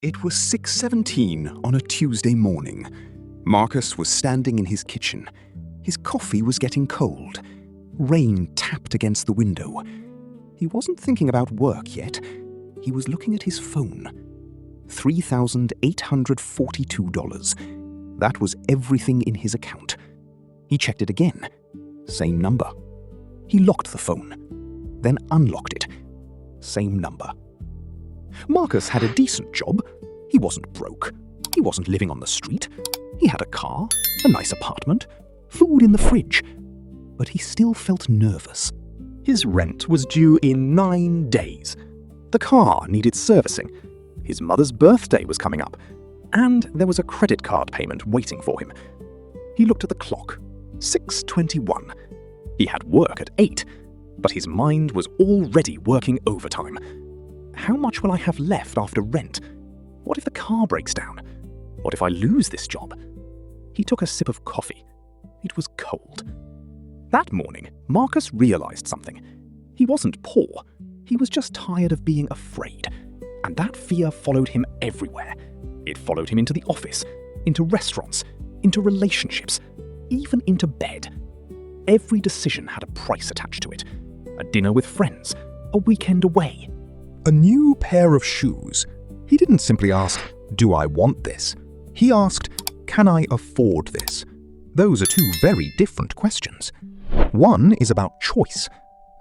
It was 6:17 on a Tuesday morning. Marcus was standing in his kitchen. His coffee was getting cold. Rain tapped against the window. He wasn't thinking about work yet. He was looking at his phone. $3,842. That was everything in his account. He checked it again. Same number. He locked the phone, then unlocked it. Same number. Marcus had a decent job. He wasn't broke. He wasn't living on the street. He had a car, a nice apartment, food in the fridge. But he still felt nervous. His rent was due in 9 days. The car needed servicing. His mother's birthday was coming up. And there was a credit card payment waiting for him. He looked at the clock. 6:21. He had work at 8, but his mind was already working overtime. How much will I have left after rent? What if the car breaks down? What if I lose this job? He took a sip of coffee. It was cold. That morning, Marcus realized something. He wasn't poor. He was just tired of being afraid. And that fear followed him everywhere. It followed him into the office, into restaurants, into relationships, even into bed. Every decision had a price attached to it. A dinner with friends, a weekend away. A new pair of shoes. He didn't simply ask, "Do I want this?" He asked, "Can I afford this?" Those are two very different questions. One is about choice.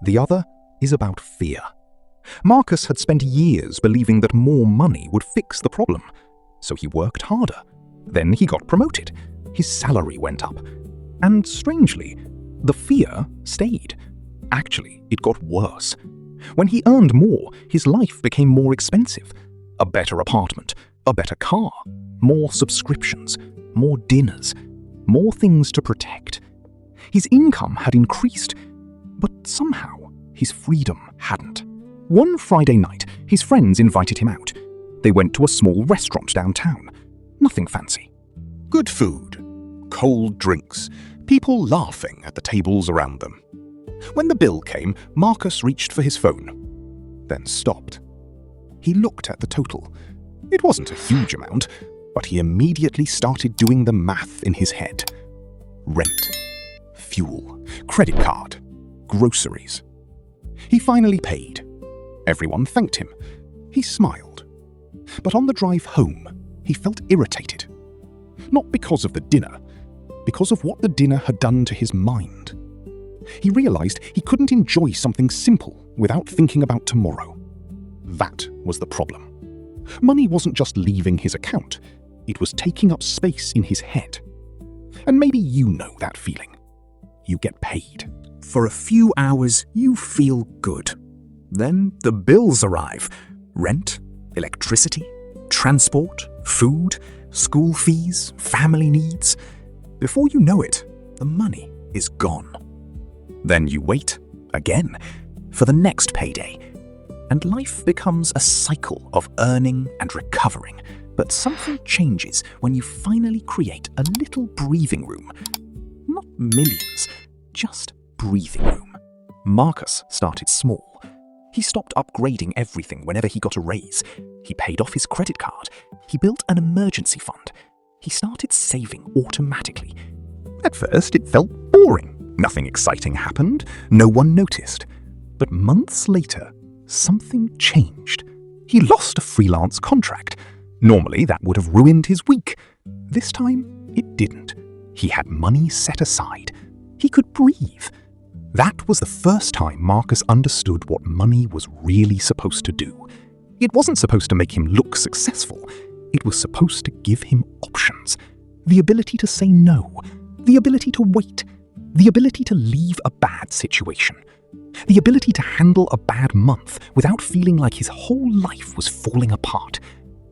The other is about fear. Marcus had spent years believing that more money would fix the problem. So he worked harder. Then he got promoted. His salary went up. And strangely, the fear stayed. Actually, it got worse. When he earned more, his life became more expensive. A better apartment, a better car, more subscriptions, more dinners, more things to protect. His income had increased, but somehow his freedom hadn't. One Friday night, his friends invited him out. They went to a small restaurant downtown. Nothing fancy. Good food, cold drinks, people laughing at the tables around them. When the bill came, Marcus reached for his phone, then stopped. He looked at the total. It wasn't a huge amount, but he immediately started doing the math in his head. Rent, fuel, credit card, groceries. He finally paid. Everyone thanked him. He smiled. But on the drive home, he felt irritated. Not because of the dinner, because of what the dinner had done to his mind. He realized he couldn't enjoy something simple without thinking about tomorrow. That was the problem. Money wasn't just leaving his account, it was taking up space in his head. And maybe you know that feeling. You get paid. For a few hours, you feel good. Then the bills arrive. Rent, electricity, transport, food, school fees, family needs. Before you know it, the money is gone. Then you wait, again, for the next payday. And life becomes a cycle of earning and recovering. But something changes when you finally create a little breathing room. Not millions, just breathing room. Marcus started small. He stopped upgrading everything whenever he got a raise. He paid off his credit card. He built an emergency fund. He started saving automatically. At first, it felt boring. Nothing exciting happened. No one noticed. But months later, something changed. He lost a freelance contract. Normally, that would have ruined his week. This time, it didn't. He had money set aside. He could breathe. That was the first time Marcus understood what money was really supposed to do. It wasn't supposed to make him look successful. It was supposed to give him options. The ability to say no. The ability to wait. The ability to leave a bad situation. The ability to handle a bad month without feeling like his whole life was falling apart.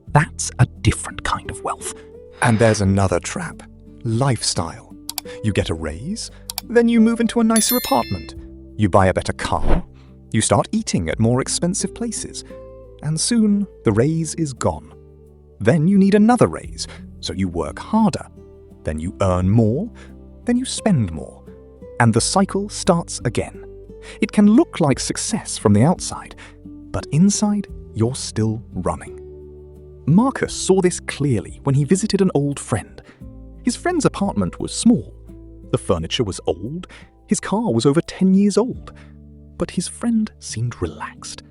That's a different kind of wealth. And there's another trap. Lifestyle. You get a raise, then you move into a nicer apartment. You buy a better car. You start eating at more expensive places. And soon, the raise is gone. Then you need another raise, so you work harder. Then you earn more. Then you spend more. And the cycle starts again. It can look like success from the outside, but inside, you're still running. Marcus saw this clearly when he visited an old friend. His friend's apartment was small. The furniture was old. His car was over 10 years old. But his friend seemed relaxed.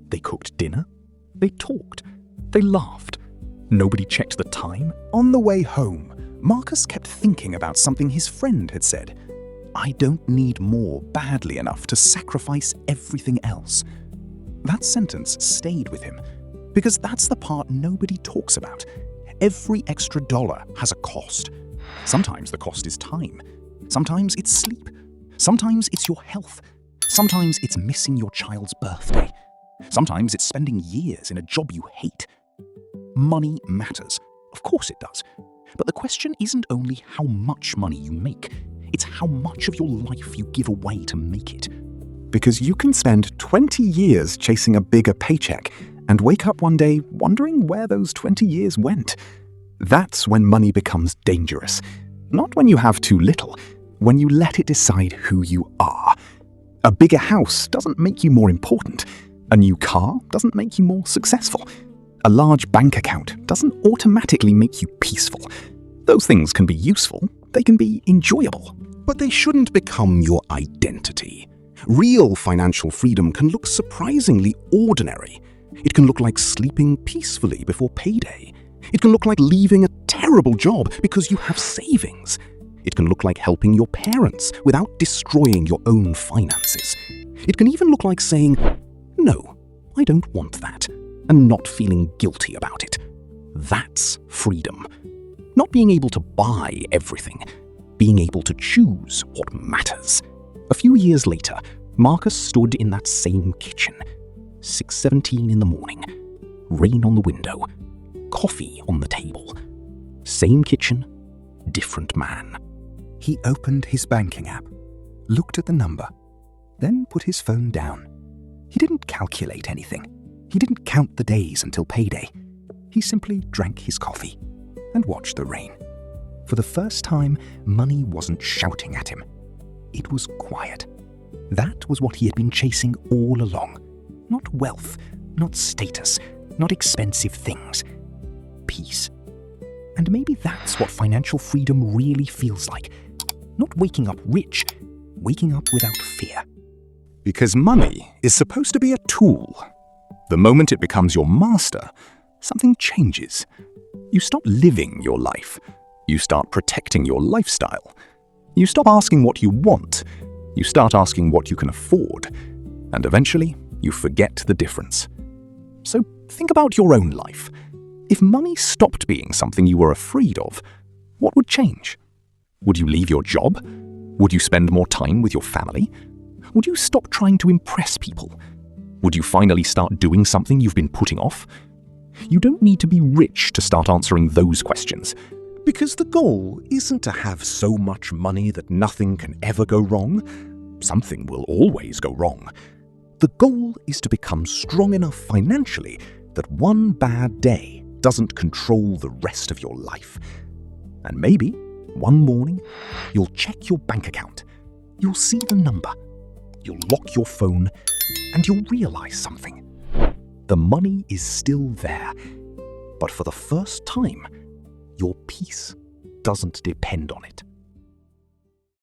They cooked dinner. They talked. They laughed. Nobody checked the time. On the way home, Marcus kept thinking about something his friend had said. "I don't need more badly enough to sacrifice everything else." That sentence stayed with him, because that's the part nobody talks about. Every extra dollar has a cost. Sometimes the cost is time. Sometimes it's sleep. Sometimes it's your health. Sometimes it's missing your child's birthday. Sometimes it's spending years in a job you hate. Money matters. Of course it does. But the question isn't only how much money you make. It's how much of your life you give away to make it. Because you can spend 20 years chasing a bigger paycheck and wake up one day wondering where those 20 years went. That's when money becomes dangerous. Not when you have too little, when you let it decide who you are. A bigger house doesn't make you more important. A new car doesn't make you more successful. A large bank account doesn't automatically make you peaceful. Those things can be useful, they can be enjoyable. But they shouldn't become your identity. Real financial freedom can look surprisingly ordinary. It can look like sleeping peacefully before payday. It can look like leaving a terrible job because you have savings. It can look like helping your parents without destroying your own finances. It can even look like saying, "No, I don't want that," and not feeling guilty about it. That's freedom. Not being able to buy everything, being able to choose what matters. A few years later, Marcus stood in that same kitchen. 6:17 in the morning. Rain on the window. Coffee on the table. Same kitchen, different man. He opened his banking app, looked at the number, then put his phone down. He didn't calculate anything. He didn't count the days until payday. He simply drank his coffee and watched the rain. For the first time, money wasn't shouting at him. It was quiet. That was what he had been chasing all along. Not wealth, not status, not expensive things. Peace. And maybe that's what financial freedom really feels like. Not waking up rich, waking up without fear. Because money is supposed to be a tool. The moment it becomes your master, something changes. You stop living your life. You start protecting your lifestyle. You stop asking what you want. You start asking what you can afford. And eventually, you forget the difference. So think about your own life. If money stopped being something you were afraid of, what would change? Would you leave your job? Would you spend more time with your family? Would you stop trying to impress people? Would you finally start doing something you've been putting off? You don't need to be rich to start answering those questions. Because the goal isn't to have so much money that nothing can ever go wrong. Something will always go wrong. The goal is to become strong enough financially that one bad day doesn't control the rest of your life. And maybe, one morning, you'll check your bank account. You'll see the number. You'll lock your phone, and you'll realize something. The money is still there, but for the first time, your peace doesn't depend on it.